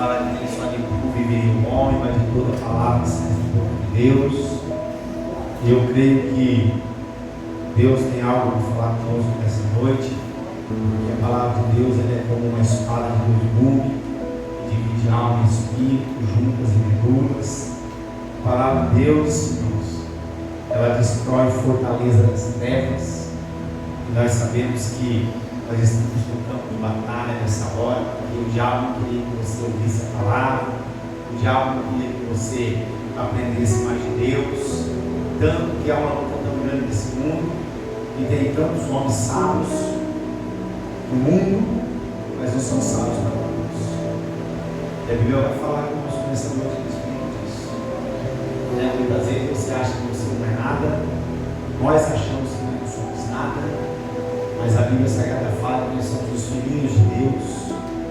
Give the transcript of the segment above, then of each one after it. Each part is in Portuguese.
fala que nem só de pão viveria o homem, mas de toda palavra que sai de Deus. E eu creio que Deus tem algo para falar conosco nessa noite, porque a palavra de Deus ela é como uma espada de dois gumes, que divide alma e espírito, juntas e medulas. A palavra de Deus, irmãos, ela destrói fortaleza das trevas. E nós sabemos que nós estamos no campo de batalha nessa hora, porque o diabo queria que você ouvisse a palavra, o diabo queria que você aprendesse mais de Deus, tanto que há uma luta tão grande nesse mundo, e tem tantos homens sábios no mundo, mas não são sábios para Deus. E a Bíblia vai falar conosco nessa noite a respeito disso. Muitas vezes você acha que você não é nada, nós achamos que não somos nada, mas a Bíblia Sagrada fala que nós somos os filhinhos de Deus,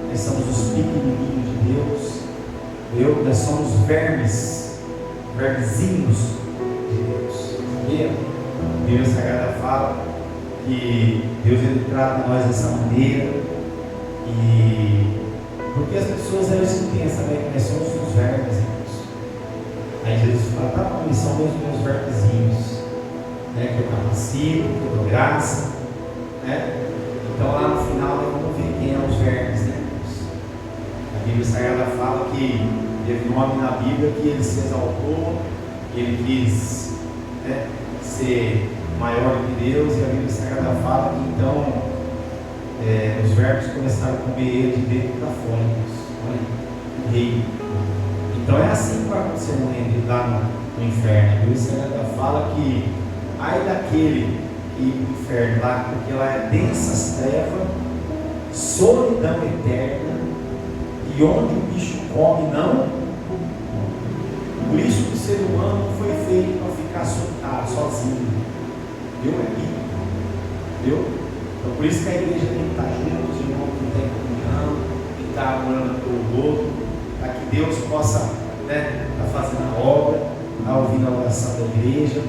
nós somos os pequenininhos de Deus, nós somos vermezinhos de Deus. Sabia? A Bíblia Sagrada fala que Deus ele trata nós dessa maneira, e porque as pessoas elas não pensam que nós somos os vermes. Aí Jesus fala, tá bom, eles são meus vermezinhos, né? Que eu capacito, que eu dou graça, né? Então lá no final nós vamos ver quem é os vermes, né? A Bíblia Sagrada fala que teve nome na Bíblia que ele se exaltou, ele quis, né, ser maior que Deus, e a Bíblia Sagrada fala que então os vermes começaram a comer ele de dentro para fora. Olha, rei. Então é assim que vai acontecer lá no inferno. A Bíblia Sagrada fala que ai daquele que o inferno lá, porque lá é densas trevas, solidão eterna, e onde o bicho come não. Por isso que o ser humano foi feito para ficar solitário, sozinho. Deus é rico. Entendeu? Então por isso que a igreja tem que estar junto, os irmãos que tem comunhão, que está orando pelo outro, para que Deus possa, né, estar fazendo a obra, estar ouvindo a oração da igreja.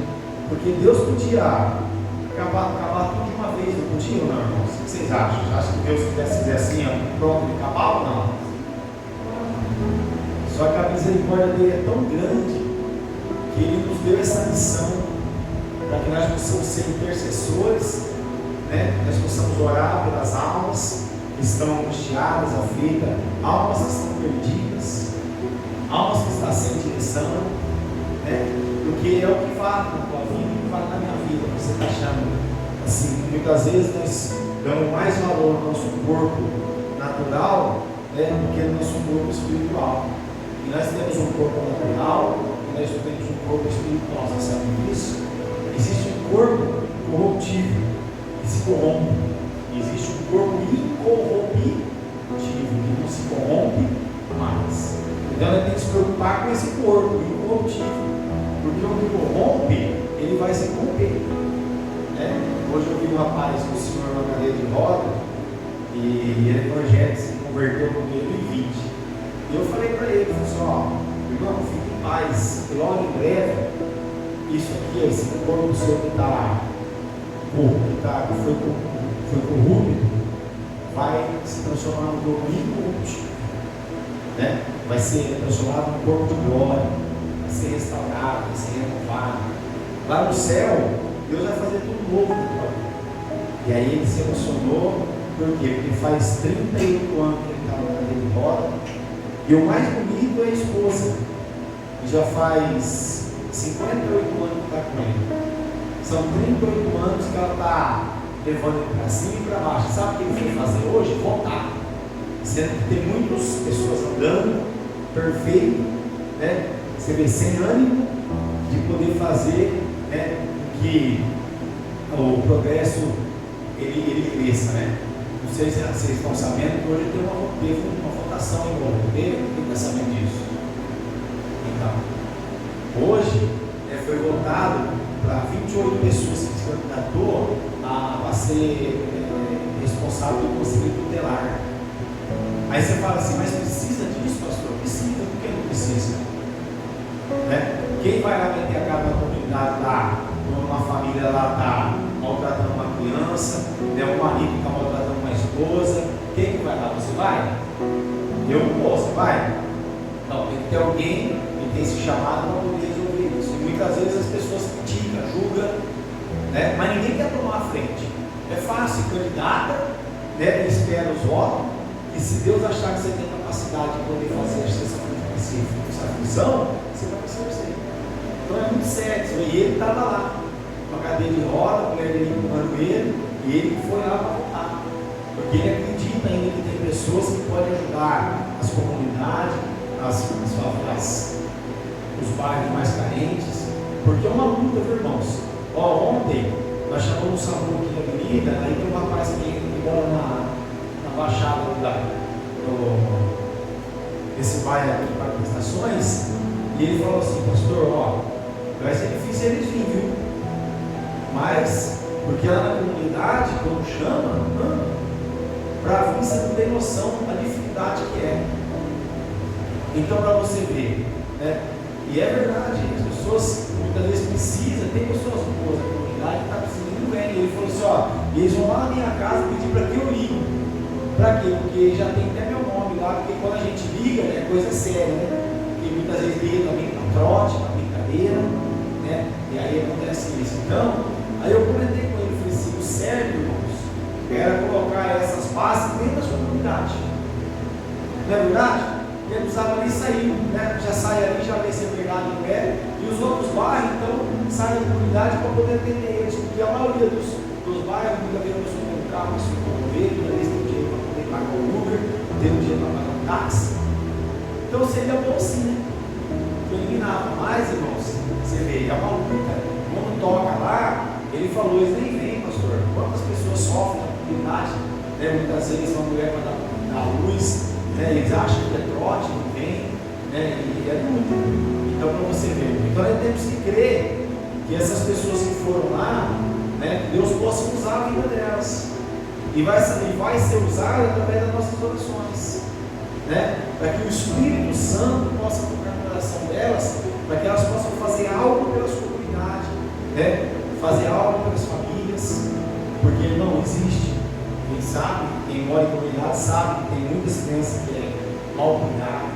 Porque Deus podia acabar tudo de uma vez, não podia, não, irmãos? O que vocês acham? Acha que Deus quisesse dizer assim, ó, pronto, ele acabava ou não? Só que a misericórdia dele é tão grande que ele nos deu essa missão para que nós possamos ser intercessores, né? Nós possamos orar pelas almas que estão angustiadas, aflitas, almas que estão perdidas, almas que estão sem direção, né? Porque é o que vale na tua vida e o que vale na minha vida. Você está achando assim, muitas vezes nós damos mais valor ao nosso corpo natural, né, do que ao nosso corpo espiritual. E nós temos um corpo natural e nós temos um corpo espiritual. Você sabe disso? Existe um corpo corruptível que se corrompe, e existe um corpo incorruptível que não se corrompe mais. Então nós temos que se preocupar com esse corpo incorruptível, porque o que corrompe, ele vai se corromper, né? Hoje eu vi um rapaz, um senhor na cadeira de roda, e ele projeto se converteu no 2020. E eu falei para ele, ó, irmão, fique em paz, porque logo em breve, isso aqui, esse corpo seu que foi corrupto, vai se transformar num corpo incorruptível, né? Vai ser transformado num corpo de glória, vai ser restaurado, vai ser renovado. Lá no céu, Deus vai fazer tudo novo na tua vida. E aí ele se emocionou, por quê? Porque faz 38 anos que ele está na cadeira de roda. E o mais bonito é a esposa, que já faz 58 anos que está com ele. São 38 anos que ela está levando ele para cima e para baixo. Sabe o que ele foi fazer hoje? Voltar. Sendo que tem muitas pessoas andando, perfeito, né? Você vê, sem ânimo de poder fazer, né, que o progresso ele cresça, né? Não sei se vocês estão sabendo que hoje teve uma votação em Roma. Tem pensamento disso? Então, hoje foi votado para 28 pessoas que se candidatou a ser responsável pelo conselho tutelar. Aí você fala assim, mas precisa disso, pastor? Precisa, por que não precisa? Né? Quem vai lá meter a cara na comunidade lá, uma família lá está maltratando uma criança, né? Um marido está maltratando uma esposa, quem que vai lá? Você vai? Eu não vou, você vai? Não, tem que ter alguém que tem esse chamado para poder resolver isso. E muitas vezes as pessoas criticam, julgam, né? Mas ninguém quer tomar a frente. É fácil, candidata, né? Espera os votos, e se Deus achar que você tem capacidade de poder fazer essa função, você vai exercer. Então é muito sério. E ele estava lá, com a cadeira de roda, a mulher dele empurrando ele, e ele foi lá para voltar. Porque ele acredita ainda que tem pessoas que podem ajudar as comunidades, os bairros mais carentes, porque é uma luta, viu, irmãos? Ontem nós chamamos o SAMU aqui na avenida, aí tem um rapaz que mora na baixada desse bairro aqui para prestações, e ele falou assim: pastor, vai ser difícil eles virem, viu? Mas, porque lá na comunidade, quando chama, para vir você não tem noção da dificuldade que é. Então, para você ver, né? E é verdade, as pessoas muitas vezes precisam, tem pessoas boas na comunidade que estão precisando bem. Ele falou assim: eles vão lá na minha casa pedir para que eu ligue. Para quê? Porque já tem até meu nome lá, porque quando a gente liga, é coisa séria, né? Porque muitas vezes liga também para trote, para brincadeira, né? E aí acontece isso. Então, aí eu comentei com ele, falei assim: o certo, irmãos, era colocar essas bases dentro da sua comunidade. Não é verdade? Ele não precisava nem sair, né? Já sai ali, já vem ser empregado em pé, e os outros bairros, então, saem da comunidade para poder atender eles, porque a maioria dos bairros, muitas vezes a pessoa tem um carro, se locomover, muitas vezes tem dinheiro para poder pagar o Uber, tem dinheiro para pagar o táxi. Então seria bom sim, né? Eliminava, mas, irmãos, você vê, é uma luta. Quando toca lá, ele falou: eles nem vêm, pastor. Quantas pessoas sofrem na comunidade, né? Muitas vezes uma mulher vai dar luz, né? Eles acham que é trote, não vem, né? E é luta. Então, para você ver, então nós temos que crer que essas pessoas que foram lá, né, Deus possa usar a vida delas, e vai ser usado através das nossas orações, né? Para que o Espírito Santo possa tocar no coração delas, para que elas possam fazer algo pela sua comunidade, né? Fazer algo pelas famílias, porque não existe. Quem sabe, quem mora em comunidade sabe que tem muitas crianças que é mal cuidado,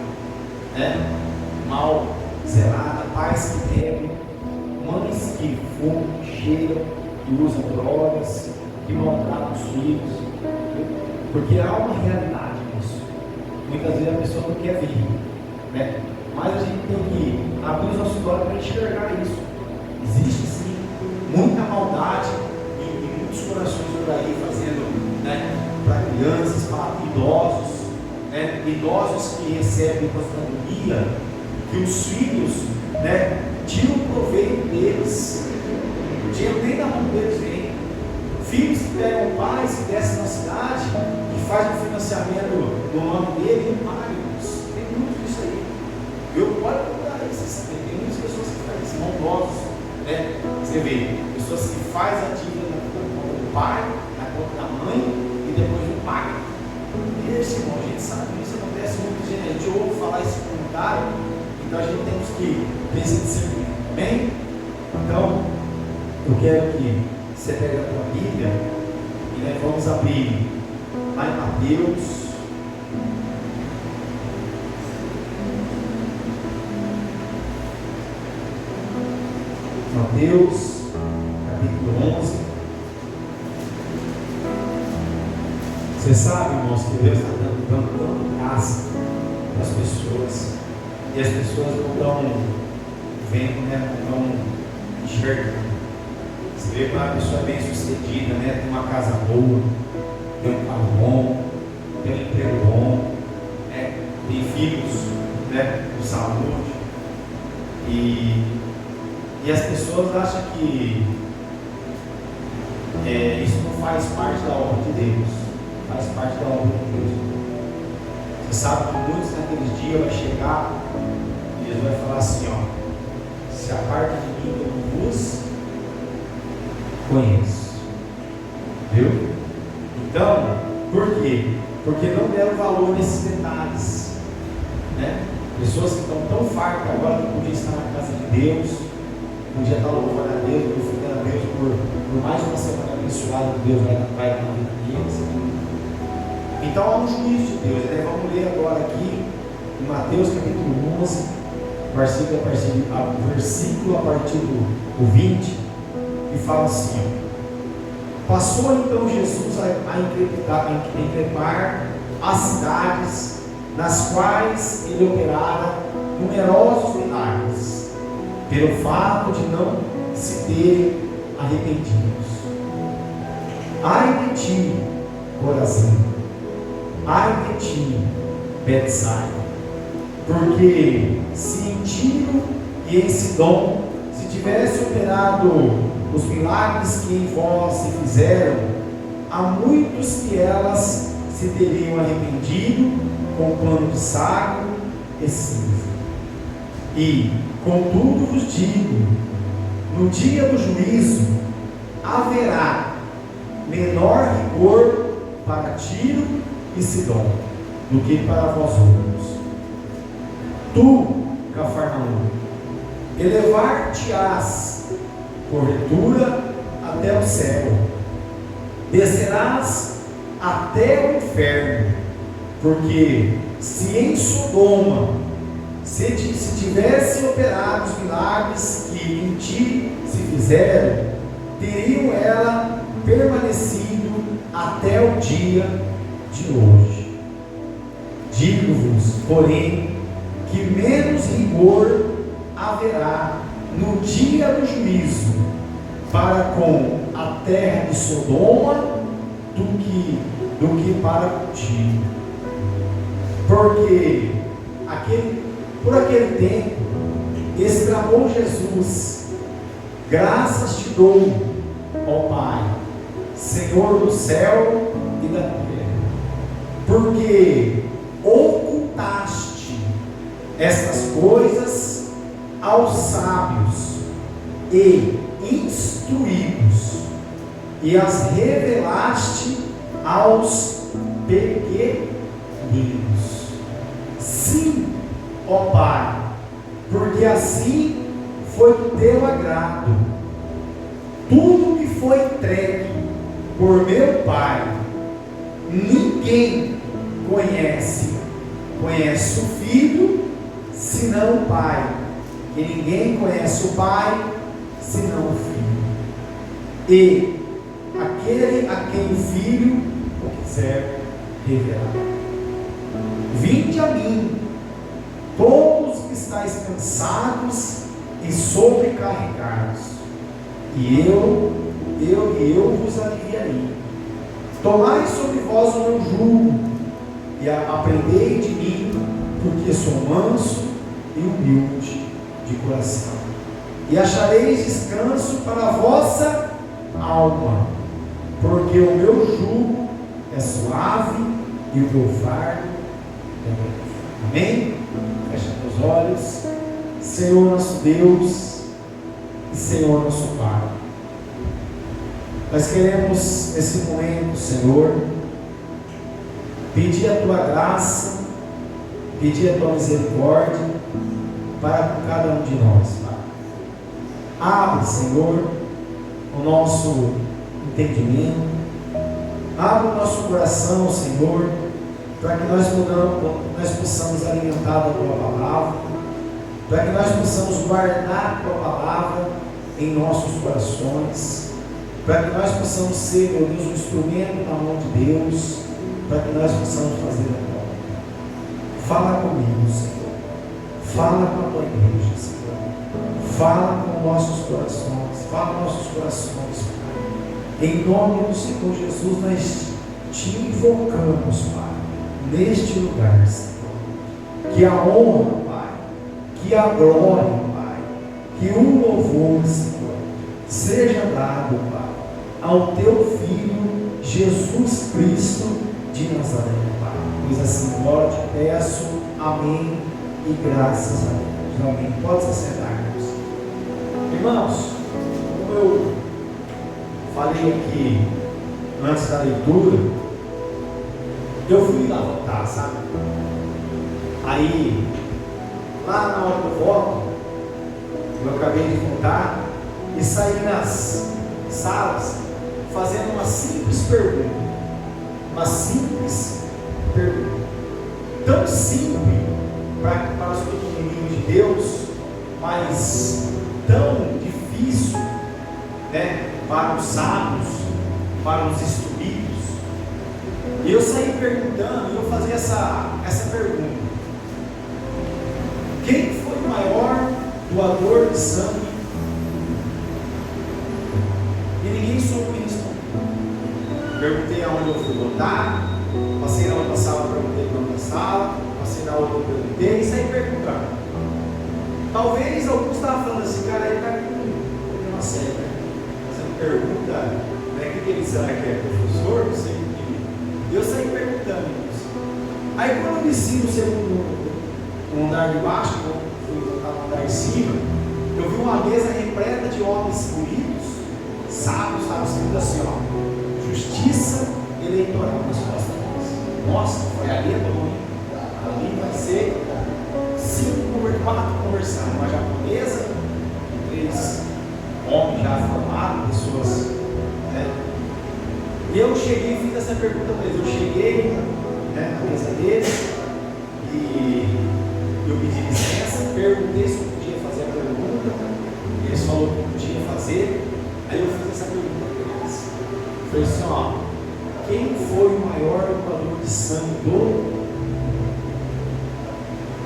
né? Mal zelada, pais que bebem, mães que fumam, que cheiram, que usam drogas, que maltratam os filhos, porque há uma realidade nisso. Muitas vezes a pessoa não quer ver, né? Mas a gente tem que abrir os nossos olhos para enxergar isso. Existe sim muita maldade em muitos corações por aí, fazendo, né, para crianças, para idosos, né? Idosos que recebem aposentadoria, que os filhos, né, tiram proveito deles, o dinheiro nem da mão deles vem. Filhos que pegam pais que descem na cidade e fazem um financiamento no nome dele e não pagam. Tem muito disso aí. Eu pode procurar isso, sabe? Tem muitas pessoas que fazem isso, maldosos, né? Você vê, pessoas que fazem a dívida na conta do pai, na conta da mãe e depois não pagam. E esse, irmão, a gente sabe que isso acontece muito, gente. A gente ouve falar esse comentário, então a gente temos que ter esse discernimento, amém? Então, eu quero que você pegue a tua Bíblia e nós vamos abrir lá em Mateus. Mateus, capítulo 11. Você sabe, irmãos, que Deus está dando graça para as pessoas, e as pessoas não estão vendo, né? Não estão enxergando. Você vê que uma pessoa é bem sucedida, né? Tem uma casa boa, tem um carro bom, tem um emprego bom, né? Tem filhos, né, com saúde, e as pessoas acham que isso não faz parte da obra de Deus, faz parte da obra de Deus. Você sabe que muitos naqueles dias vai chegar e Jesus vai falar assim: se a parte de mim eu não vos conheço, viu? Então, por quê? Porque não deram valor nesses detalhes, né? Pessoas que estão tão fartas agora que podiam estar na casa de Deus, podia estar louvando a Deus, glorificando a Deus por mais uma semana abençoada que Deus vai dar na vida deles. Então há um juízo de Deus. Vamos ler agora aqui em Mateus capítulo 11, versículo a partir do 20, e fala assim: passou então Jesus a increpar as cidades nas quais ele operara numerosos milagres, pelo fato de não se terem arrependidos. Ai de ti, Corazim! Ai de ti, Betsaida! Porque se em Tiro e em Sidom se tivesse operado os milagres que em vós se fizeram, há muitos que elas se teriam arrependido com pano de saco e cinza. E, contudo vos digo, no dia do juízo haverá menor rigor para Tiro e Sidom do que para vós outros. Tu, Cafarnaum, elevar-te-ás porventura até o céu, descerás até o inferno, porque se em Sodoma se tivesse operado os milagres que em ti se fizeram, teriam ela permanecido até o dia de hoje. Digo-vos, porém, que menos rigor haverá no dia do juízo para com a terra de Sodoma do que para contigo. Porque por aquele tempo exclamou Jesus: graças te dou, ó Pai, Senhor do céu e da terra, porque ocultaste estas coisas aos sábios e instruídos, e as revelaste aos pequeninos. Sim, ó Pai, porque assim foi do teu agrado. Tudo me foi entregue por meu Pai. Ninguém conhece o Filho senão o Pai, e ninguém conhece o Pai senão o Filho, e aquele a quem o Filho o quiser revelar. Vinde a mim, todos que estáis cansados e sobrecarregados, e eu vos aliviarei. Tomai sobre vós o meu jugo e aprendei de mim, porque sou manso e humilde de coração, e achareis descanso para a vossa alma, porque o meu jugo é suave e o meu fardo é leve. Amém? Fecha teus olhos. Senhor nosso Deus e Senhor nosso Pai, nós queremos nesse momento, Senhor, pedir a tua graça, pedir a tua misericórdia para cada um de nós, Pai. Abre, Senhor, o nosso entendimento, abre o nosso coração, Senhor, para que nós possamos alimentar da tua palavra, para que nós possamos guardar a tua palavra em nossos corações, para que nós possamos ser, meu Deus, um instrumento na mão de Deus, para que nós possamos fazer a tua obra. Fala comigo, Senhor. Fala com a tua igreja, Senhor. Fala com nossos corações. Fala nossos corações, Pai. Em nome do Senhor Jesus, nós te invocamos, Pai, neste lugar, Senhor. Que a honra, Pai, que a glória, Pai, que o louvor, Senhor, seja dado, Pai, ao teu Filho Jesus Cristo de Nazaré, Pai. Pois assim, glória te peço. Amém e graças a Deus. Amém. Pode se sentar, irmãos. Irmãos, como eu falei aqui antes da leitura, eu fui lá votar, sabe? Aí, lá na hora do voto, eu acabei de votar e saí nas salas fazendo uma simples pergunta, uma simples pergunta. Tão simples para os pequenininhos de Deus, mas tão difícil, né, para os sábios, para os instruídos. E eu saí perguntando, e eu fazia essa pergunta: quem foi o maior doador de sangue? E ninguém soube me responder. Perguntei aonde eu fui votar, passei na outra sala, perguntei na outra sala, passei na outra, perguntei, e saí perguntando. Talvez alguns estavam falando assim: cara, ele está com problema sério, né? Fazendo pergunta, né? Que ele será que é professor? Não sei. E eu saí perguntando isso. Aí quando eu desci no segundo, no andar de baixo, eu fui voltar no andar de cima, eu vi uma mesa repleta de homens bonitos, sábios, escrito assim, ó: justiça eleitoral nas costas deles. Nossa, foi ali, ali vai ser 4 conversando, uma japonesa, 3 homens já formados, pessoas, né? E eu cheguei e fiz essa pergunta para eles. Eu cheguei, né, na mesa deles e eu pedi licença, perguntei se eu podia fazer a pergunta. Eles falaram que podia fazer. Aí eu fiz essa pergunta para eles. Eu falei assim: ó, quem foi o maior doador de sangue do mundo?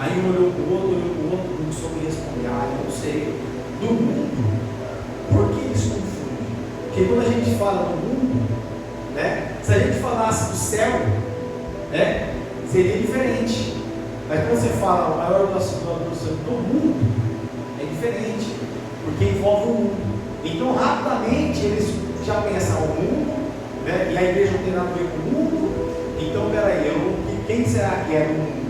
Aí um olhou para o outro, não soube responder. Ah, eu não sei. Do mundo? Por que isso confunde? Porque quando a gente fala do mundo, né, se a gente falasse do céu, né, seria diferente. Mas quando você fala o maior doador de sangue do mundo, é diferente, porque envolve o mundo. Então rapidamente eles já pensam o mundo, né, e a igreja não tem nada a ver com o mundo. Então peraí, quem será que é do mundo?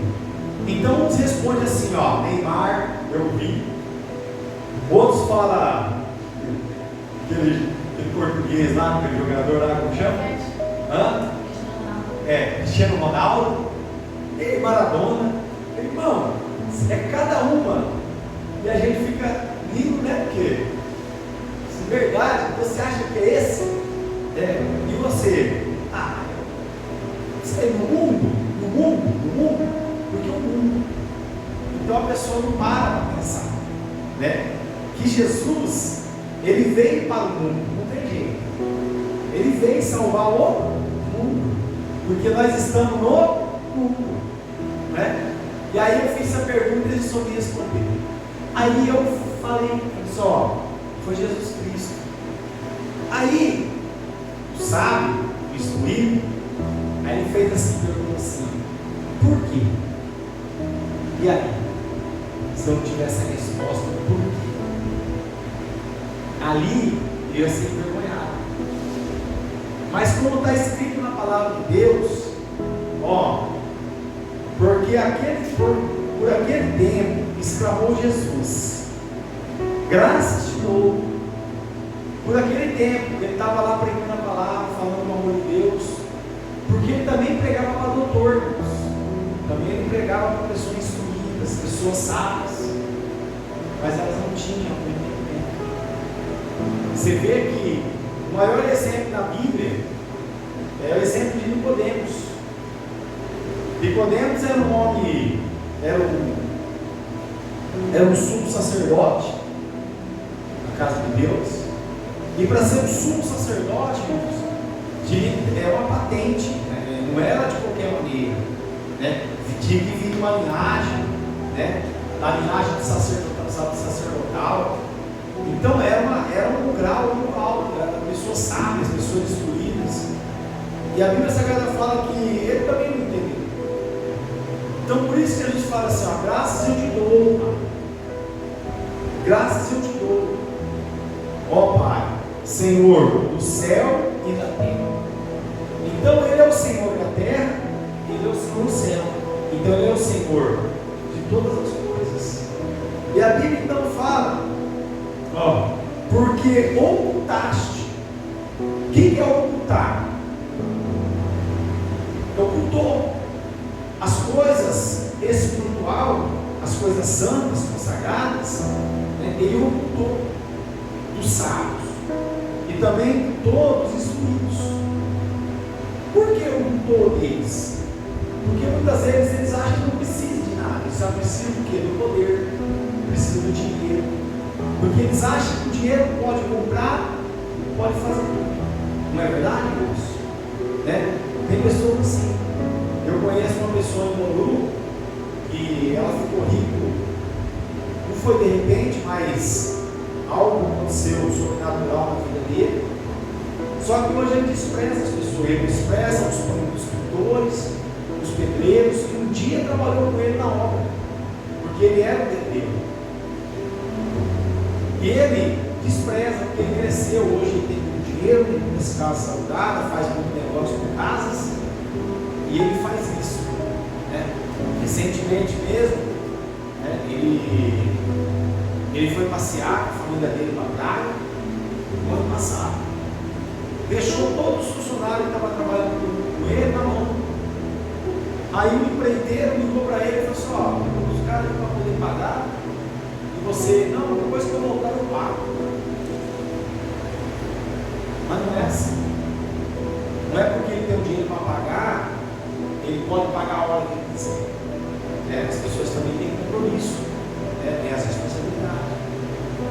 Então uns respondem assim, ó: Neymar, eu vi. Outros falam aquele português lá, aquele jogador lá, como chama? Cristiano Ronaldo, e Maradona. Irmão, é cada uma. E a gente fica rindo, né? Porque, se verdade, você acha que é esse? E você? Isso aí no mundo, porque o mundo. Então a pessoa não para pensar, né? Que Jesus, ele veio para o mundo, não tem jeito. Ele veio salvar o mundo, porque nós estamos no mundo, né? E aí eu fiz essa pergunta e eles só me responderam. Aí eu falei só: foi Jesus Cristo. Aí o sábio, o instruído, aí ele fez essa pergunta assim: por quê? E aí, se eu não tivesse a resposta, por quê? Ali eu ia ser envergonhado. Mas como está escrito na palavra de Deus, ó, porque por aquele tempo exclamou Jesus: graças de novo. Por aquele tempo ele estava lá pregando a palavra, falando do amor de Deus, porque ele também pregava para doutor, também ele pregava para pessoas instruídas, pessoas sábias, mas elas não tinham entendimento. Você vê que o maior exemplo da Bíblia é o exemplo de Nicodemos. Nicodemos era um homem, era um sumo sacerdote na casa de Deus. E para ser um sumo sacerdote, era uma patente, né? Não era de qualquer maneira, né? Tinha que vir de uma linhagem, né? Da linhagem sacerdotal. Então era um grau muito alto, era pessoas sábias, pessoas instruídas. E a Bíblia Sagrada fala que ele também não entendeu. Então por isso que a gente fala assim: ó, graças eu te dou, graças eu te dou, ó Pai, Senhor do céu e da terra. Então ele é o Senhor da terra, ele é o Senhor do céu. Então ele é o Senhor de todas as coisas. E a Bíblia então fala, ó, porque ocultaste. O que é ocultar? Ocultou as coisas espiritual, as coisas santas, consagradas, né? Ele ocultou dos sábios e também todos os instruídos. Por que ocultou deles? Porque muitas vezes eles acham que não precisam de nada, eles só precisam do quê? Do poder, precisam do dinheiro. Porque eles acham que o dinheiro pode comprar, pode fazer tudo. Não é verdade, irmãos? Né? Tem pessoas assim. Eu conheço uma pessoa em Bauru que ela ficou rica. Não foi de repente, mas algo aconteceu sobrenatural na vida dele. Só que hoje ele despreza as pessoas, ele despreza os pintores, os pedreiros, que um dia trabalhou com ele na obra, porque ele era um pedreiro. E ele despreza, porque ele cresceu, hoje ele tem muito dinheiro, tem muitas casas saudáveis, faz muito negócio com casas, e ele faz isso. Né? Recentemente mesmo, né, ele foi passear com a família dele para a praia, no ano passado. Deixou todos os funcionários que estavam trabalhando com ele na mão. Aí o empreiteiro ligou para ele e falou assim: ó, os caras para poder pagar, e você, não, depois que eu voltar eu pago. Mas não é assim. Não é porque ele tem o dinheiro para pagar, ele pode pagar a hora que ele quiser. As pessoas também têm compromisso, têm as responsabilidades.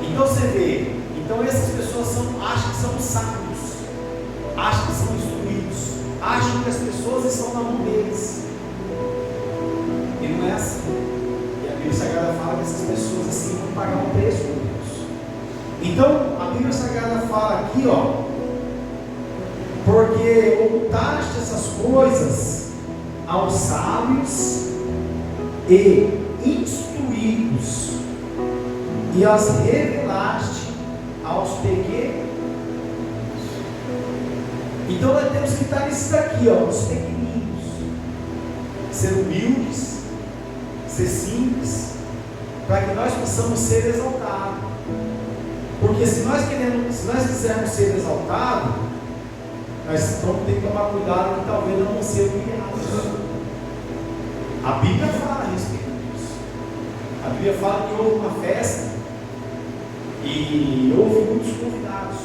Então você vê, então essas pessoas acham que são sábios, acham que são instruídos, acham que as pessoas estão na mão deles. E não é assim. E a Bíblia Sagrada fala que essas pessoas assim vão pagar um preço por Deus. Então a Bíblia Sagrada fala aqui, porque ocultaste essas coisas aos sábios e instruídos, e as revelaste aos pequenos. Então nós temos que estar nisso daqui, os pequeninos, ser humildes, ser simples, para que nós possamos ser exaltados. Porque se nós quisermos ser exaltados, nós vamos ter que tomar cuidado que talvez não vamos ser humilhados. A Bíblia fala a respeito disso. A Bíblia fala que houve uma festa e houve muitos convidados.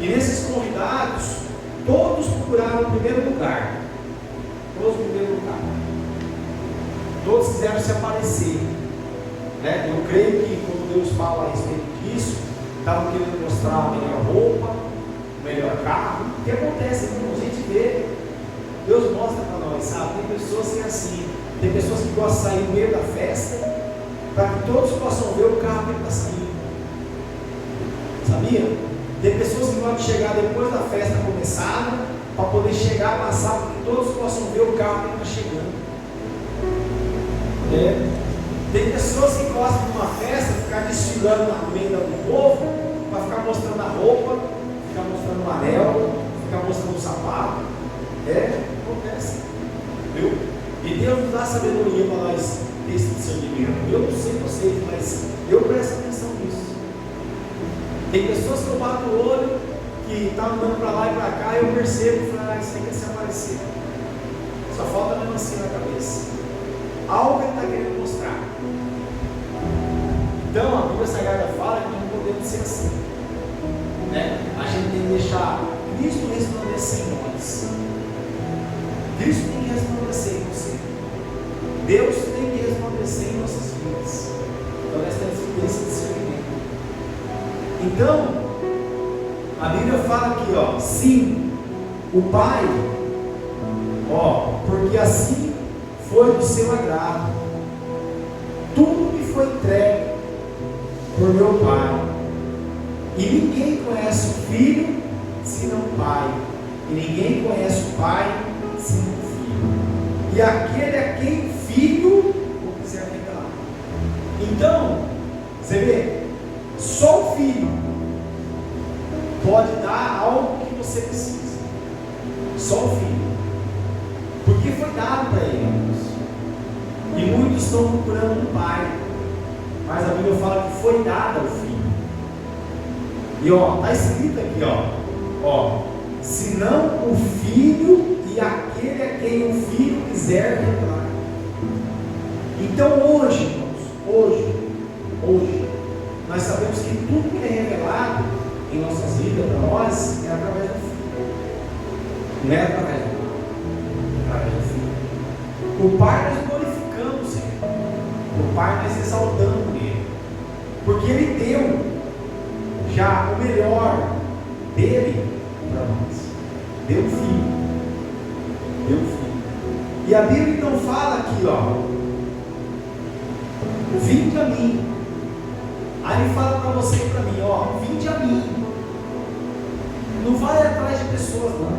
E nesses convidados, todos procuraram o primeiro lugar. Todos o primeiro lugar. Todos quiseram se aparecer. Eu creio que quando Deus fala a respeito disso, estavam querendo mostrar a melhor roupa, o melhor carro. O que acontece quando a gente vê, Deus mostra para nós, sabe? Tem pessoas que é assim, tem pessoas que gostam de sair no meio da festa, para que todos possam ver o carro que ele está saindo. Sabia? Tem pessoas que gostam de chegar depois da festa começada, para poder chegar, passar, para que todos possam ver o carro que ele está chegando. Tem pessoas que gostam de uma festa, ficar desfilando no meio do povo, para ficar mostrando a roupa, ficar mostrando o anel, ficar mostrando o sapato. Acontece. Viu? E Deus nos dá sabedoria para nós ter esse discernimento. Eu não sei vocês, mas eu presto atenção nisso. Tem pessoas que eu bato o olho, que estão andando para lá e para cá, e eu percebo e falo, isso aí quer se aparecer. Só falta mesmo assim na cabeça. Algo ele está querendo mostrar. Então a Bíblia Sagrada fala que não podemos ser assim. A gente tem que deixar Cristo resplandecer em nós. Cristo tem que resplandecer em você. Deus tem que resplandecer em nossas vidas. Então nós temos que ter esse discernimento. Então, a Bíblia fala aqui, sim, o Pai, porque assim foi do seu agrado. Tudo me foi entregue por meu Pai. E ninguém conhece o Filho senão o Pai. E ninguém conhece o Pai senão o Filho. E aquele a quem o Filho o quiser revelar. Então, você vê, só o Filho pode dar algo que você precisa. Só o Filho. Porque foi dado para ele. E muitos estão procurando um Pai. Mas a Bíblia fala que foi dado ao Filho. E está escrito aqui, senão o Filho e aquele a quem o Filho quiser revelar. Então hoje, irmãos, hoje, nós sabemos que tudo que é revelado em nossas vidas para nós é através do Filho. Não é através do Pai, é através do Filho. O Pai nós glorificamos Ele. O Pai nós exaltamos Ele. Porque Ele deu já o melhor dele para nós. Deu o Filho. Deu o Filho. E a Bíblia então fala aqui, vinde a mim. Aí ele fala para você e para mim, vinde a mim. Não vai atrás de pessoas, não.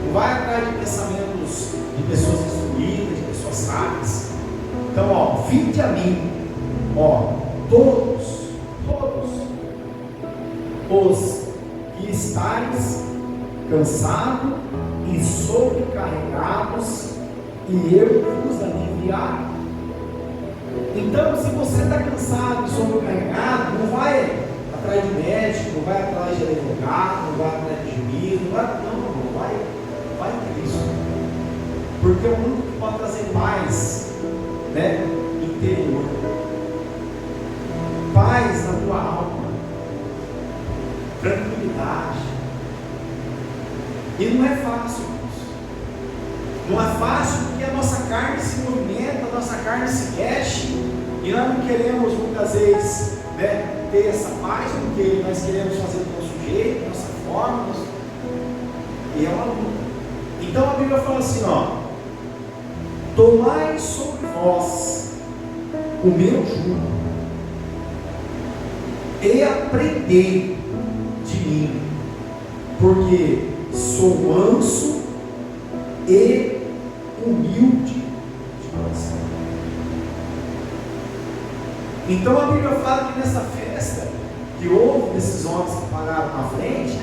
Não vai atrás de pensamentos de pessoas instruídas, de pessoas sábias. Então, vinde a mim, todos os que estáis cansados e sobrecarregados, e eu vos aliviarei. Então, se você está cansado e sobrecarregado, não vai atrás de médico, não vai atrás de advogado, não vai atrás de juiz, não vai em Cristo. Porque é o único que pode trazer paz, interior, paz na tua alma, tranquilidade. E não é fácil, irmãos. Não é fácil porque a nossa carne se movimenta, a nossa carne se mexe, e nós não queremos muitas vezes ter essa paz, porque nós queremos fazer do nosso jeito, da nossa forma, e é uma luta. Então a Bíblia fala assim, tomai sobre vós o meu jugo e aprendei de mim, porque sou manso e humilde de coração. Então a Bíblia fala que nessa festa que houve desses homens que pararam na frente,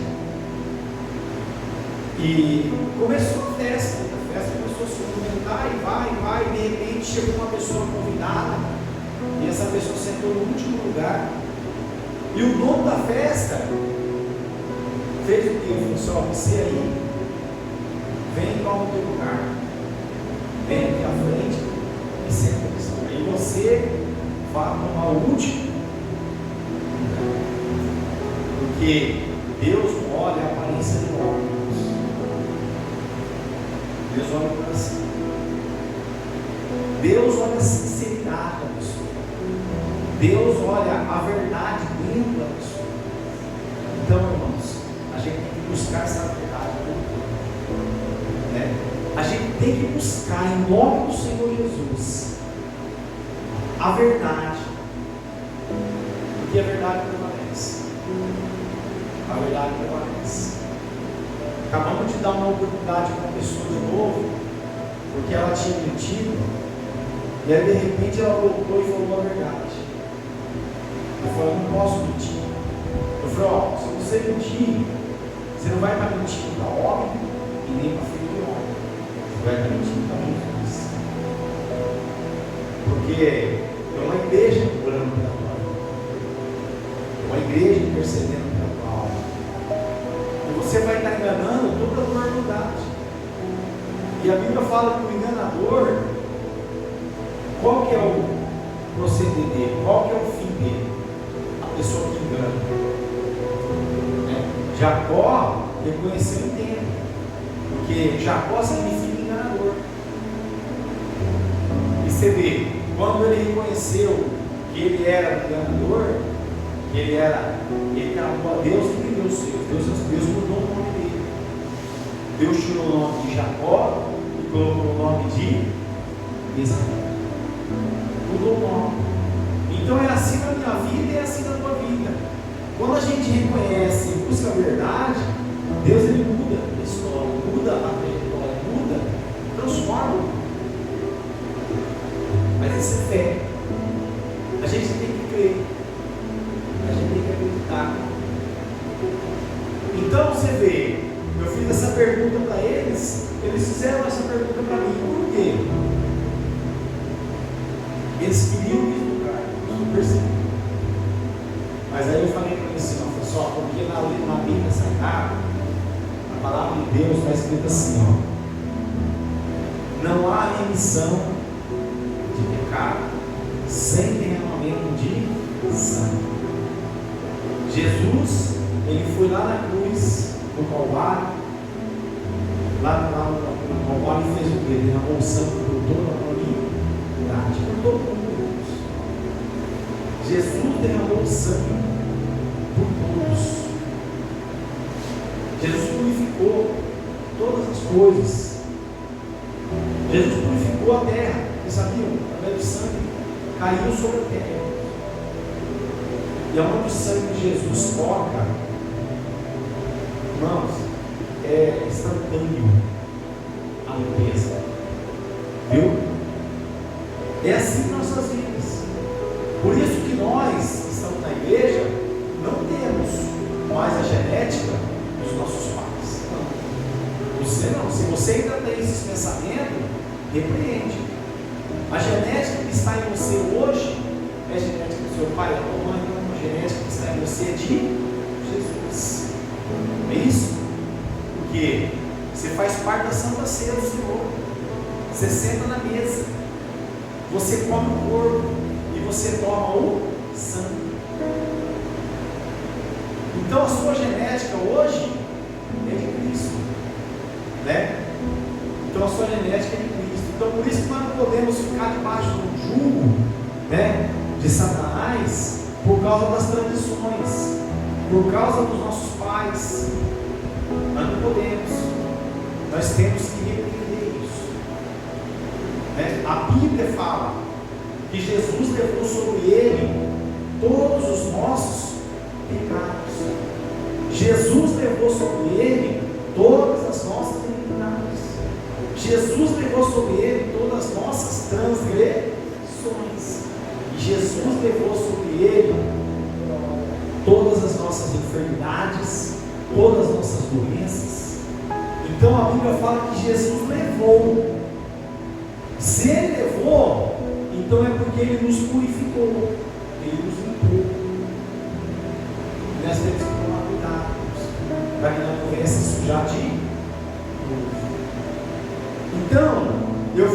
e começou a festa começou a se movimentar e vai, e de repente chegou uma pessoa convidada, e essa pessoa sentou no último lugar, e o dono da festa fez o que? Ele falou assim, você aí, vem e toma o teu lugar, vem aqui à frente e senta nesse lugar, e você vai tomar o último lugar, porque Deus não olha a aparência do homem, Deus olha o coração. Deus olha a sinceridade da pessoa. Deus olha a verdade dentro da pessoa. Então, irmãos, a gente tem que buscar essa verdade. A gente tem que buscar, em nome do Senhor Jesus, a verdade. Porque a verdade permanece. A verdade permanece. Acabamos de dar uma oportunidade para uma pessoa de novo, porque ela tinha mentido, e aí de repente ela voltou e falou a verdade. Eu falei, eu não posso mentir. Eu falei, se você mentir, você não vai estar mentindo para homem e nem para filho de homem. Você vai estar mentindo para Jesus. Porque é uma igreja orando pela tua vida. É uma igreja intercedendo pela tua alma. Você vai estar enganando toda a tua humanidade. E a Bíblia fala que o enganador, qual que é o proceder dele? Qual que é o fim dele? A pessoa que engana. Jacó reconheceu o tempo, porque Jacó significa enganador. E você vê, quando ele reconheceu que ele era um enganador, que ele clamou a Deus e deu os seus. Deus mudou o nome dele. Deus tirou o nome de Jacó e colocou o nome de Israel. Mudou o nome. Então é assim na minha vida e é assim na tua vida. Quando a gente reconhece e busca a verdade, Deus ele muda a história, muda a trajetória, muda, transforma. Mas isso é fé. A gente tem que crer. A gente tem que acreditar. Então você vê, eu fiz essa pergunta para eles fizeram essa pergunta para mim, por quê? Eles queriam ir lugar, não percebiam. Mas aí eu falei para eles assim, porque na Bíblia Sagrada, a palavra de Deus está escrita assim, não há remissão de pecado sem derramamento de sangue. Jesus, ele foi lá na cruz, no Calvário, lá no Calvário, ele fez o quê? Ele derramou o sangue do toda a humanidade, por todo mundo. Jesus derramou sangue por todos. Jesus purificou todas as coisas. Jesus purificou a terra. Vocês sabiam? Através do sangue caiu sobre a terra. E aonde o sangue de Jesus toca, irmãos, é instantâneo a limpeza. Viu? É assim em nossas vidas. Por isso que nós que estamos na igreja não temos mais a genética dos nossos pais. Não. Você não. Se você ainda tem esses pensamentos, repreende. A genética que está em você hoje é a genética do seu pai e da sua mãe. A genética que está em você é de Jesus. É isso? Porque você faz parte da Santa Ceia do Senhor. Você senta na mesa, você come o corpo e você toma o sangue. Então a sua genética hoje é de Cristo, né? Então a sua genética é de Cristo. Então por isso que nós não podemos ficar debaixo do jugo, né, de Satanás por causa das tradições, por causa dos nossos pais. Nós não podemos. Nós temos que repreender isso, né? A Bíblia fala que Jesus levou sobre ele todos os nossos pecados. Jesus levou sobre ele todas as nossas iniquidades. Jesus levou sobre ele todas as nossas transgressões. E Jesus levou sobre ele todas as nossas enfermidades, todas as nossas doenças. Então a Bíblia fala que Jesus levou. Se ele levou, então é porque ele nos purificou, ele nos limpou. Nós temos que tomar cuidado para que não venha se sujar de novo. Então eu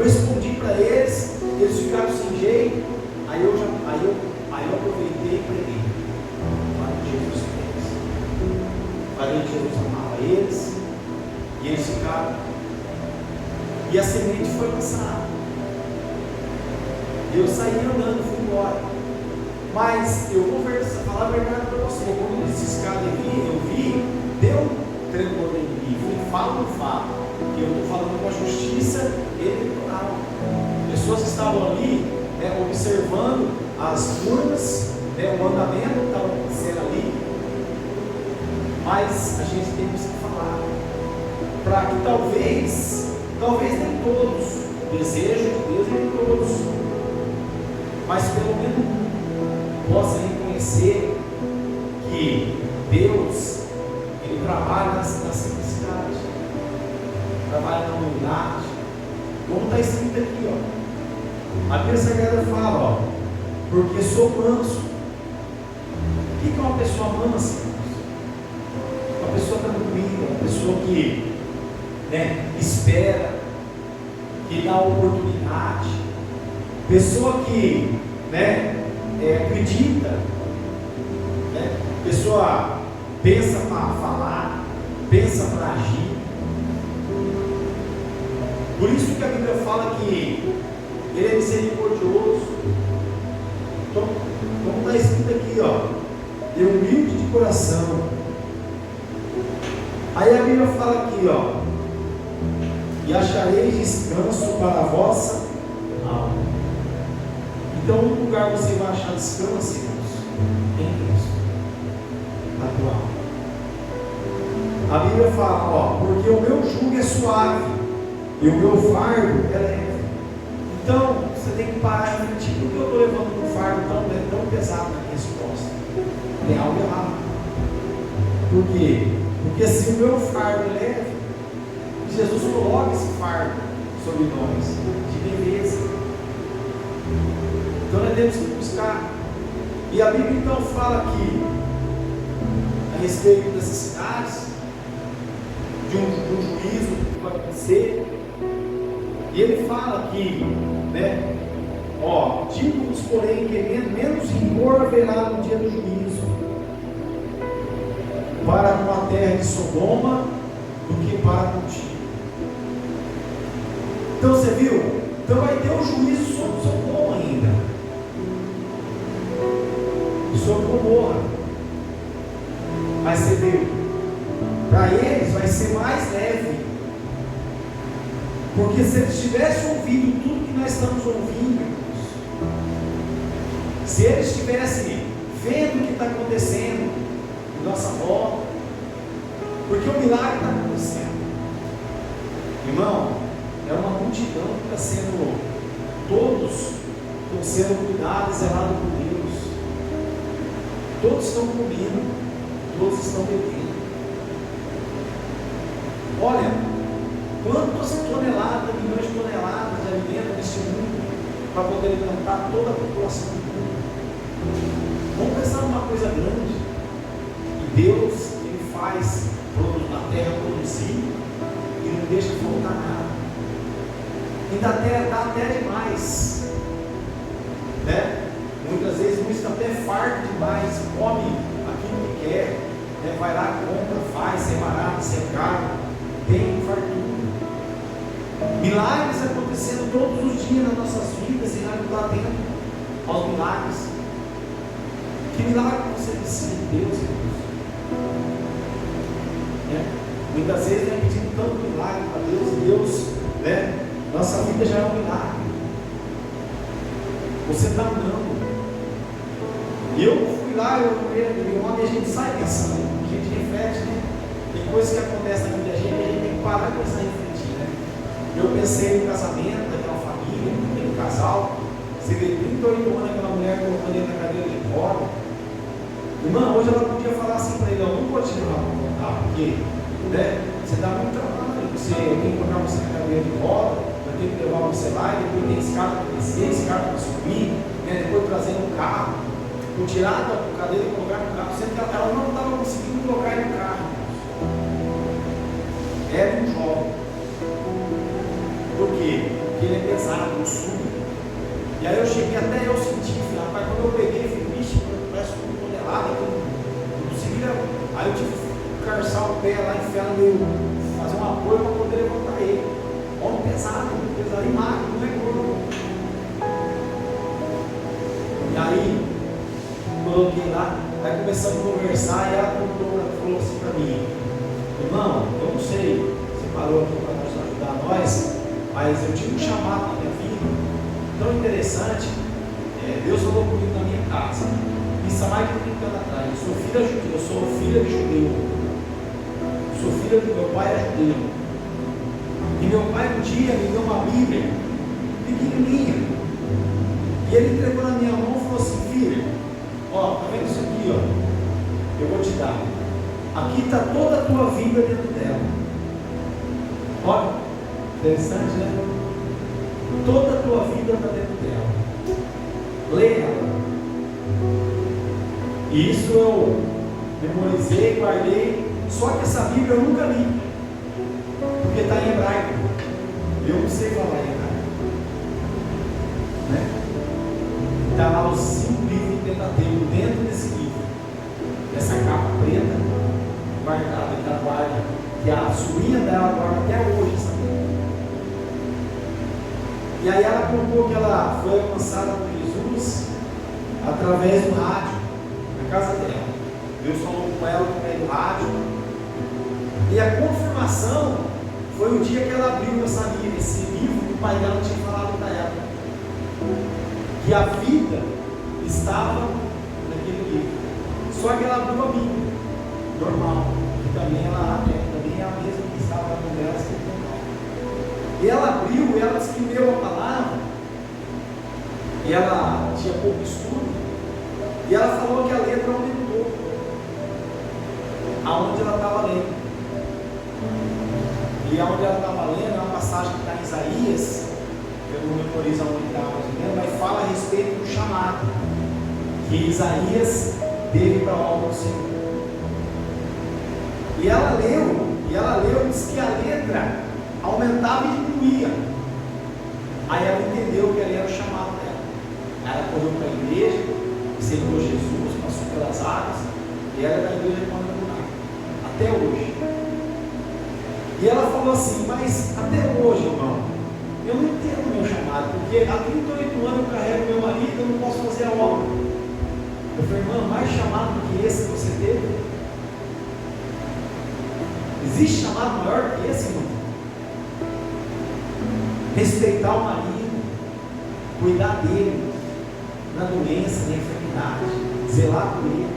respondi para eles, eles ficaram sem jeito. Aí eu aproveitei e preguei. Falei de Jesus fez. Falei que Jesus amava eles, e eles ficaram. E a semente foi lançada. Eu saí andando, fui embora. Mas eu vou falar a verdade para você. Quando eles ciscaram eu vi, deu um tremor em mim. Falei, fala ou não fala? Porque eu estou falando com a justiça eleitoral. Pessoas que estavam ali, né, observando as urnas, né, o andamento que estava acontecendo ali. Mas a gente tem que falar, para que talvez nem todos, o desejo de Deus é nem todos, mas pelo menos possa reconhecer que Deus, Ele trabalha na simplicidade, trabalha na humildade, como está escrito aqui, ó. A Bíblia Sagrada fala, ó, porque sou manso. O que é uma pessoa mansa? Uma pessoa tranquila, uma pessoa que, né, espera, que dá oportunidade, pessoa que, né, acredita, né, pessoa pensa para falar, pensa para agir. Por isso que a Bíblia fala que Ele é misericordioso. Então, como está escrito aqui, ó, é humilde de coração. Aí a Bíblia fala aqui, ó, e achareis descanso para a vossa alma. Então, um lugar você vai achar descanso, irmãos, em Cristo, na tua alma. A Bíblia fala, ó, porque o meu jugo é suave e o meu fardo é leve. Então, você tem que parar e refletir, por que eu estou levando um fardo tão pesado na minha costas? Tem algo errado. Por quê? Porque se o meu fardo é leve, Jesus coloca esse fardo sobre nós, de leveza. Então nós temos que buscar. E a Bíblia então fala aqui a respeito dessas cidades, de um juízo que vai acontecer. E ele fala aqui, né? Ó, digo-vos, porém, que menos rigor haverá no dia do juízo para com a terra de Sodoma do que para contigo. Então você viu? Então vai ter um juízo sobre Sodoma ainda, e sobre Gomorra. Mas você viu? Para eles vai ser mais leve, porque se eles tivessem ouvido tudo que nós estamos ouvindo, se eles estivessem vendo o que está acontecendo em nossa volta, porque o milagre está acontecendo, irmão, é uma multidão que está sendo, todos estão sendo cuidados e zelados por Deus, todos estão comendo, todos estão bebendo. Olha, quantas toneladas, milhões de toneladas de alimento neste mundo, para poder alimentar toda a população do mundo. Vamos pensar numa coisa grande, e Deus, Ele faz na terra produzir, e não deixa faltar nada, ainda dá até demais, né? Muitas vezes muitos até farto demais, come aquilo que quer, né? Vai lá, compra, faz, sem barato, sem caro, tem fartura. Milagres acontecendo todos os dias nas nossas vidas, e nós não está atento aos milagres. Que milagre você precisa de Deus, irmãos? Muitas vezes nós pedimos tanto milagre para Deus, e Deus, né? Nossa vida já é um milagre. Você está andando. Eu fui lá, a gente sai pensando, a gente reflete, né? Tem coisas que acontecem na vida da gente, a gente tem que parar e pensar em refletir, né? Eu pensei no casamento daquela família, daquele casal. Você vê 38 anos aquela mulher colocando ele na cadeira de roda. Irmã, hoje ela podia falar assim para ele: eu não vou te levar para contar, porque, né, você dá muito trabalho, eu tenho que colocar você na cadeira de roda, eu tenho que levar você lá, e depois tem escada para descer, escada para subir, né, depois trazer no carro, eu tirar da cadeira e colocar no carro, sendo que ela não estava conseguindo colocar ele no carro. Era um jovem. Por quê? Porque ele é pesado, no sul. E aí eu cheguei, até eu senti, rapaz, quando eu peguei, eu falei: bicho, parece uma tonelada, não conseguia. Aí eu tive que carçar o pé lá, enfiar no meu, fazer um apoio para poder levantar ele. Homem pesado e magro, não é gordo. E aí, coloquei lá, aí começamos a conversar, e ela falou assim para mim: irmão, eu não sei, você parou aqui para nos ajudar nós, mas eu tive um chamado na minha vida tão interessante. Deus falou comigo na minha casa, isso há mais de 30 anos atrás. Eu sou filha de judeu, sou filha do meu pai, é judeu, e meu pai um dia me deu uma Bíblia pequenininha, e ele entregou na minha mão e falou assim: filha, ó, tá vendo isso aqui, ó, eu vou te dar, aqui está toda a tua vida dentro dela. Olha, interessante, né? Toda a tua vida está dentro dela. Leia. E isso eu memorizei, guardei. Só que essa Bíblia eu nunca li, porque está em hebraico. Eu não sei falar em hebraico, né? Está lá os 5 livros do Pentateuco dentro desse livro, essa capa preta guardada, que ela guarda, que a sobrinha dela guarda até hoje, sabe? E aí ela contou que ela foi alcançada por Jesus através do rádio, na casa dela. Deus falou com ela por meio do rádio. E a confirmação foi o dia que ela abriu esse livro que o pai dela tinha falado para ela, que a vida estava naquele livro. Só que ela abriu a Bíblia normal, que também é a mesma que estava com ela, escrita normal. E ela abriu, e ela escreveu a palavra, e ela tinha pouco estudo, e ela falou que a letra aumentou aonde ela estava lendo. E aonde ela estava lendo é uma passagem que está em Isaías, eu não memorizo aonde está mais ou menos, mas fala a respeito do chamado que Isaías teve para a obra do Senhor. E ela leu e disse que a letra aumentava e diminuía. Aí ela entendeu que ali era o chamado dela. Ela correu para a igreja, aceitou Jesus, passou pelas águas, e ela é da igreja de Mandabuná, até hoje. E ela falou assim: mas até hoje, irmão, eu não entendo o meu chamado, porque há 38 anos eu carrego meu marido e eu não posso fazer a obra. Eu falei, irmão, mais chamado do que esse que você teve? Existe chamado maior que esse, irmão? Respeitar o marido, cuidar dele, na doença, na enfermidade, zelar por ele.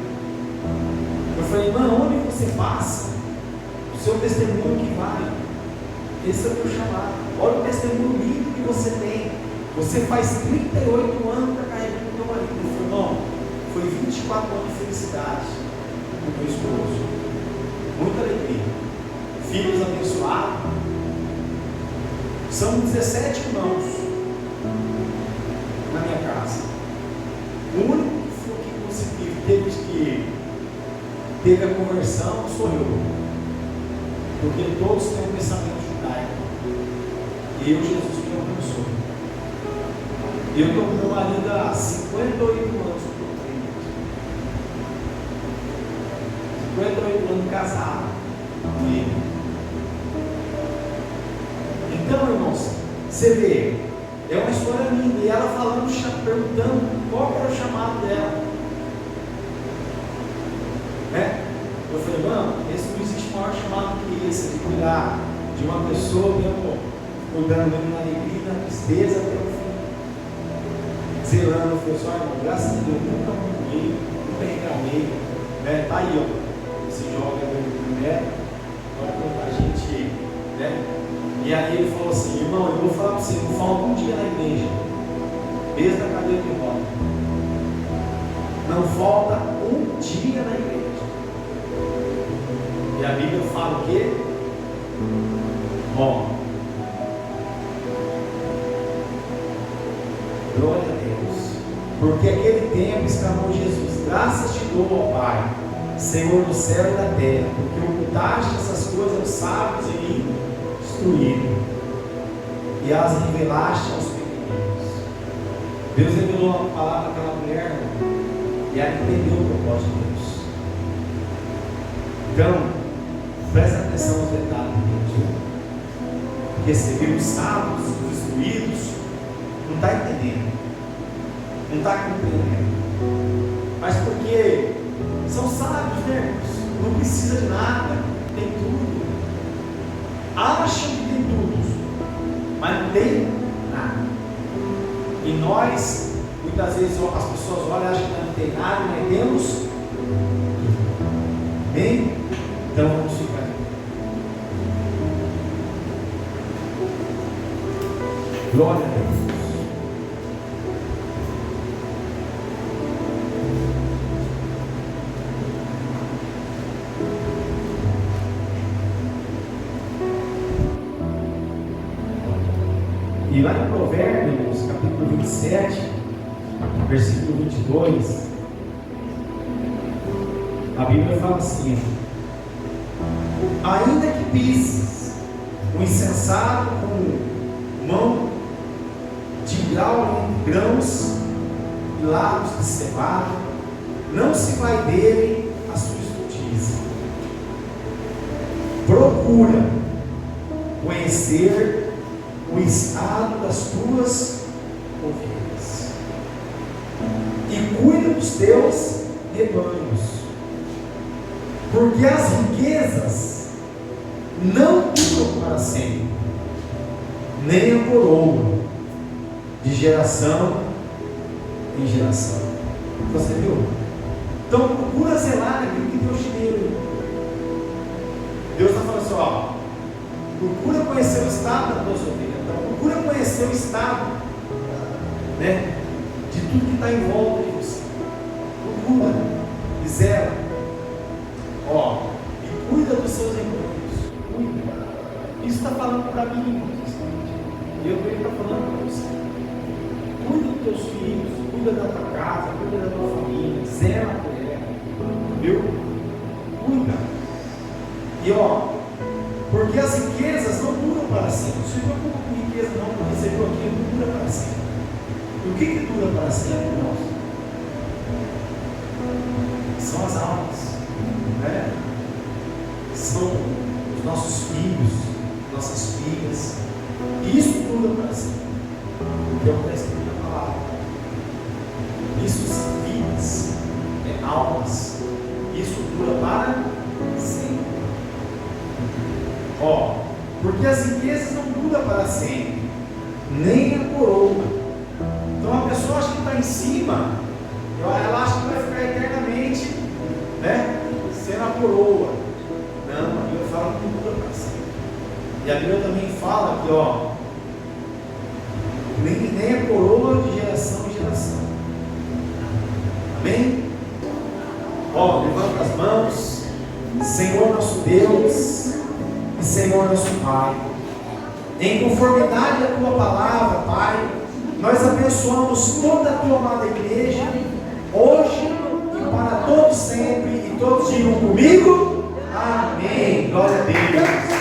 Eu falei, irmão, onde você passa, o seu testemunho que vale. Esse é o meu chamado. Olha o testemunho lindo que você tem. Você faz 38 anos para carregar o meu marido. Eu falei, irmão, foi 24 anos de felicidade com o meu esposo. Muita alegria. Filhos abençoados. São 17 irmãos na minha casa. O único que teve a conversão sou eu. Porque todos têm um pensamento judaico. Eu, Jesus, me abençoe. Eu estou com meu marido há 58 anos. 58 anos casado com ele. Então, irmãos, você vê, é uma história linda. E ela falando, perguntando qual era o chamado dela. Eu falei, mano, esse não existe maior chamado que esse, de cuidar de uma pessoa, mesmo cuidando mesmo na alegria, na tristeza até o fim. Zelando, eu falei, só irmão, graças a Deus, nunca mudei, nunca reclamei. Tá aí, ó, esse jovem do primeiro, para a gente, E aí ele falou assim, irmão, eu vou falar para você, não falta um dia na igreja, desde a cadeira de roda. Não falta um dia na igreja. E a Bíblia fala o quê? Bom, glória a Deus, porque aquele tempo exclamou Jesus, graças te dou, ó Pai, Senhor do céu e da terra, porque ocultaste essas coisas aos sábios e instruíram, e as revelaste aos pequeninos. Deus revelou a palavra àquela mulher, e ela entendeu o propósito de Deus. Então, presta atenção nos detalhes de Deus. Porque você viu os sábios, os instruídos, não está entendendo, não está compreendendo. Mas porque são sábios, né, irmãos? Não precisa de nada, tem tudo. Acham que tem tudo, mas não tem nada. E nós, muitas vezes, as pessoas olham e acham que não tem nada, mas temos tudo. Bem? Então vamos ficar aqui. Glória a Deus. E lá em Provérbios, capítulo 27, versículo 22, a Bíblia fala assim: ainda que pises o insensato com mão de grau em grãos e lábios de cevada, não se vai dele a sua estultice. Procura conhecer o estado das tuas ovelhas e cuida dos teus rebanhos, porque as riquezas não duram para sempre, nem a coroa de geração em geração. Você viu? Então procura zelar naquilo que Deus te deu. Deus está falando assim, ó, procura conhecer o estado da tua ovelha. Então procura conhecer o estado, de tudo que está em volta de você. Procura e zela. E cuida dos seus irmãos. Cuida. Isso está falando para mim, irmãos. E eu estou falando para você. Cuida dos teus filhos, cuida da tua casa, cuida da tua família, zela por ela. Viu? Cuida. E porque as riquezas não duram para sempre. Não se preocupa com riqueza, não, porque você viu aqui, não dura para sempre. E o que dura para sempre, irmãos? São as almas, são os nossos filhos, nossas filhas, Isso dura para sempre. Porque é o que está escrito na palavra. Isso vidas, almas. Isso dura para sempre. Ó, porque as riquezas não duram para sempre, nem a coroa. Então a pessoa acha que está em cima, ela acha que vai ficar eternamente, né, sendo a coroa. Não, a Bíblia fala que não dura para sempre. E a Bíblia também fala que, ó, nem a coroa de geração em geração. Amém? Ó, levanta as mãos. Senhor nosso Deus e Senhor nosso Pai, em conformidade à Tua palavra, Pai, nós abençoamos toda a Tua amada igreja, hoje e para todos sempre, e todos digam comigo, amém. Glória a Deus.